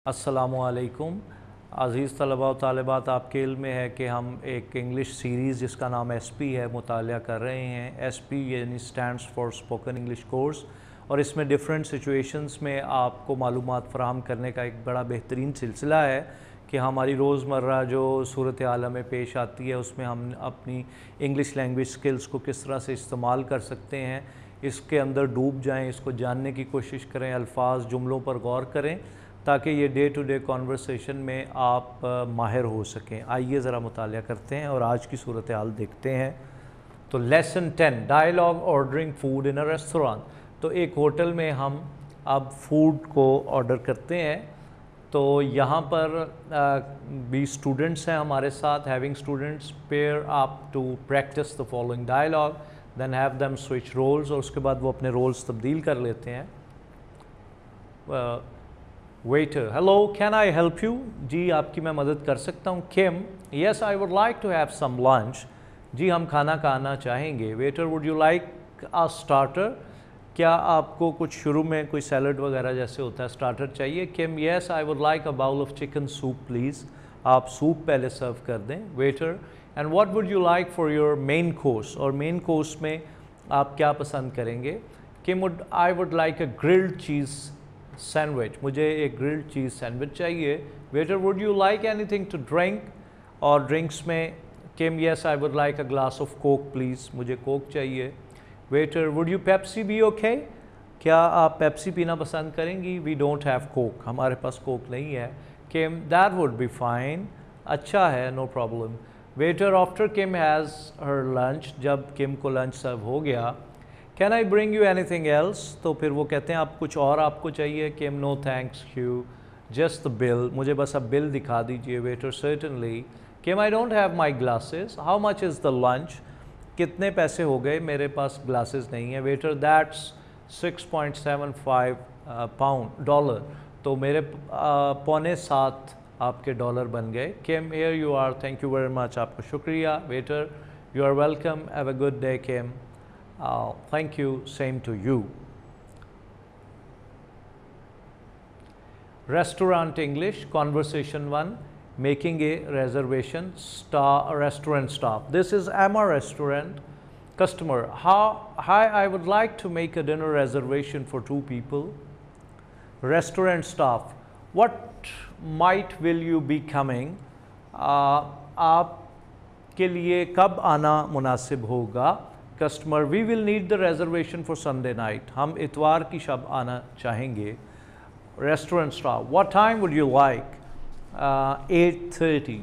अस्सलामुअलैकुम अज़ीज़ तलबा व तालिबात, आपके इल्म में है कि हम एक इंग्लिश सीरीज़ जिसका नाम SP है मुतालिया कर रहे हैं। SP यानी stands for spoken English course, और इसमें डिफरेंट सिचुएशंस में आपको मालूमात फ़राहम करने का एक बड़ा बेहतरीन सिलसिला है कि हमारी रोज़मर्रा जो सूरत हाल में पेश आती है उसमें हम अपनी इंग्लिश लैंग्वेज स्किल्स को किस तरह से इस्तेमाल कर सकते हैं, इसके अंदर डूब जाएँ, इसको जानने की कोशिश करें, अल्फाज जुमलों पर गौर करें ताकि ये डे टू डे कॉन्वर्सेशन में आप माहिर हो सकें। आइए ज़रा मुतालिया करते हैं और आज की सूरत हाल देखते हैं। तो lesson 10 dialogue ordering food in a restaurant. तो एक होटल में हम अब फूड को ऑर्डर करते हैं। तो यहाँ पर भी स्टूडेंट्स हैं हमारे साथ। Having students pair up to practice the following dialogue, then have them switch roles, और उसके बाद वो अपने रोल्स तब्दील कर लेते हैं। Waiter, hello can I help you? जी आपकी मैं मदद कर सकता हूँ। Kim, yes I would like to have some lunch. जी हम खाना खाना चाहेंगे। Waiter, would you like a starter? क्या आपको कुछ शुरू में कोई सैलड वगैरह जैसे होता है स्टार्टर चाहिए? Kim, yes I would like a bowl of chicken soup please. आप सूप पहले सर्व कर दें। Waiter, and what would you like for your main course? और मेन कोर्स में आप क्या पसंद करेंगे? Kim, I would like a grilled cheese sandwich. मुझे एक ग्रिल्ड चीज़ सैंडविच चाहिए। Waiter, would you like anything to drink? और ड्रिंक्स में Kim, yes I would like a glass of Coke please. मुझे कोक चाहिए। Waiter, would you Pepsi be okay? क्या आप Pepsi पीना पसंद करेंगी? वी डोंट हैव कोक, हमारे पास कोक नहीं है। Kim, that would be fine, अच्छा है, no problem. Waiter, after Kim has her lunch, जब किम को लंच सर्व हो गया, can I bring you anything else? तो फिर वो कहते हैं आप कुछ और आपको चाहिए? Kim, no thanks you, just the bill, मुझे बस अब बिल दिखा दीजिए। Waiter, certainly. Kim, I don't have my glasses, how much is the lunch? कितने पैसे हो गए? मेरे पास ग्लासेस नहीं है। Waiter, that's 6.75 pound dollar. तो मेरे पौने 7 आपके डॉलर बन गए। Kim, here you are, thank you very much, आपका शुक्रिया। Waiter, you are welcome, have a good day. Kim, thank you, same to you. Restaurant English, conversation 1, making a reservation, restaurant staff. This is Emma Restaurant. Customer, hi, I would like to make a dinner reservation for 2 people. Restaurant staff, what might will you be coming? आपके लिए कब आना मुनासिब होगा? Customer, we will need the reservation for Sunday night, हम इतवार की शब आना चाहेंगे। Restaurant staff, what time would you like? 8:30।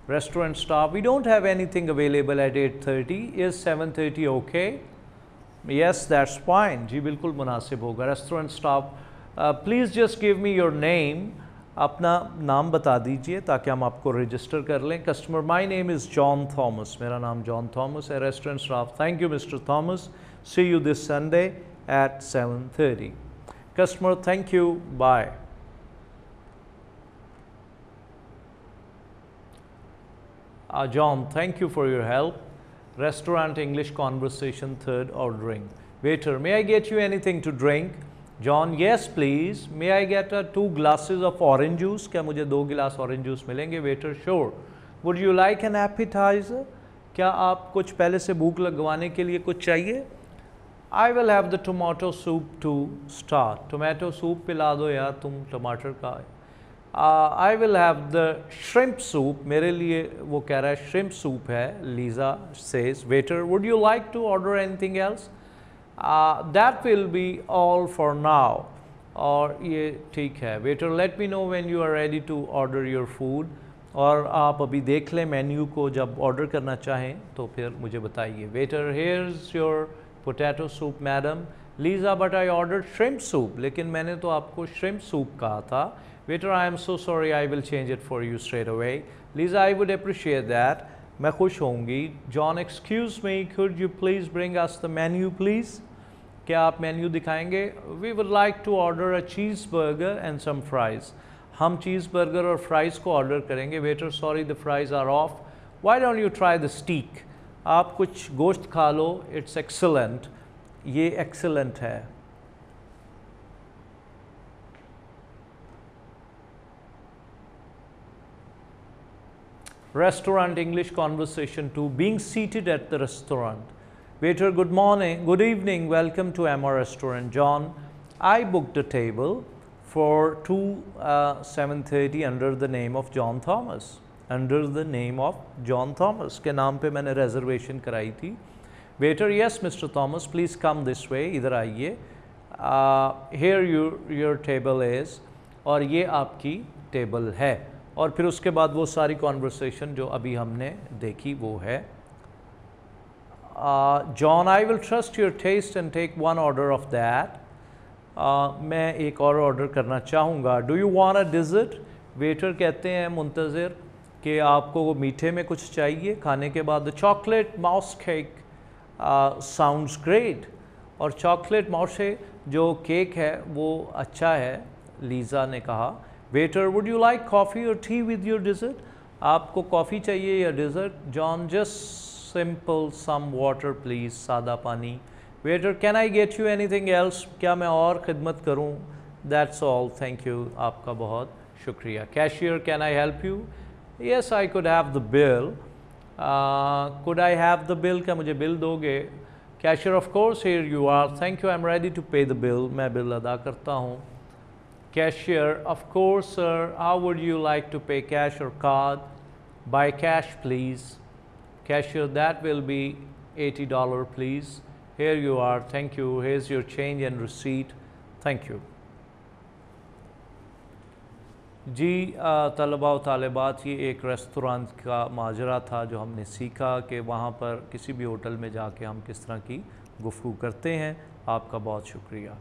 Restaurant staff, we don't have anything available at 8:30, is 7:30 okay? Yes that's fine, जी बिल्कुल मुनासिब होगा। Restaurant staff, please just give me your name, अपना नाम बता दीजिए ताकि हम आपको रजिस्टर कर लें। Customer, my name is John Thomas, मेरा नाम जॉन थॉमस है। Restaurant staff, thank you Mister Thomas, see you this Sunday at 7:30। Customer, thank you, bye. John, thank you for your help. Restaurant English conversation 3rd, ordering. Waiter, may I get you anything to drink? John, yes please. May I get 2 glasses of orange juice? क्या मुझे 2 गिलास orange juice मिलेंगे? Waiter, sure. Would you like an appetizer? क्या आप कुछ पहले से भूख लगवाने के लिए कुछ चाहिए? I will have the tomato soup to start. Tomato soup पिला दो यार तुम, टमाटर का। I will have the shrimp soup. मेरे लिए वो कह रहा है shrimp soup है। Lisa says, waiter, would you like to order anything else? That will be all for now. और ये ठीक है। Waiter, let me know when you are ready to order your food. और आप अभी देख लें मेन्यू को, जब ऑर्डर करना चाहें तो फिर मुझे बताइए। Waiter, here's your potato soup madam. Lisa, but I ordered shrimp soup. लेकिन मैंने तो आपको shrimp soup कहा था। Waiter, I am so sorry, I will change it for you straight away. Lisa, I would appreciate that. मैं खुश होंगी। John, excuse me, could you please bring us the menu please? क्या आप menu दिखाएंगे? We would like to order a cheeseburger and some fries. हम cheeseburger और fries को order करेंगे। Waiter, sorry, the fries are off. Why don't you try the steak? आप कुछ गोश्त खा लो, it's excellent. ये excellent है। Restaurant English conversation 2. Being seated at the restaurant. Waiter, good morning, good evening, welcome to Emma Restaurant. John, I booked a table for 7:30 under the name of John Thomas. Under the name of John Thomas के नाम पे मैंने reservation कराई थी. Waiter, yes, Mr. Thomas, please come this way. इधर आइए. Here your table is. और ये आपकी टेबल है. और फिर उसके बाद वो सारी कॉन्वर्सेशन जो अभी हमने देखी वो है. John, I will trust your taste and take one order of that. मैं एक और ऑर्डर करना चाहूँगा. Do you want a dessert? Waiter कहते हैं मुंतज़िर कि आपको वो मीठे में कुछ चाहिए खाने के बाद. Chocolate mousse cake sounds great. और चॉकलेट माउस जो केक है वो अच्छा है, लीज़ा ने कहा. Waiter, would you like coffee और टी विद योर डिज़र्ट? आपको कॉफ़ी चाहिए या dessert? John, just simple some water please, सादा पानी. Waiter, can I get you anything else? क्या मैं और खिदमत करूँ? दैट्स ऑल, थैंक यू, आपका बहुत शुक्रिया. Cashier, can I help you? Yes, I could have the bill. Could I have the bill? क्या मुझे बिल दोगे? Cashier, of course, here you are, thank you, I am ready to pay the bill. मैं bill अदा करता हूँ. Cashier, of course, sir. How would you like to pay, cash or card? By cash, please. Cashier, that will be $80, please. Here you are. Thank you. Here's your change and receipt. Thank you. जी तलबा व तालिबात, ये एक restaurant का माजरा था जो हमने सीखा कि वहाँ पर किसी भी होटल में जाके हम किस तरह की गुफ्तगू करते हैं. आपका बहुत शुक्रिया.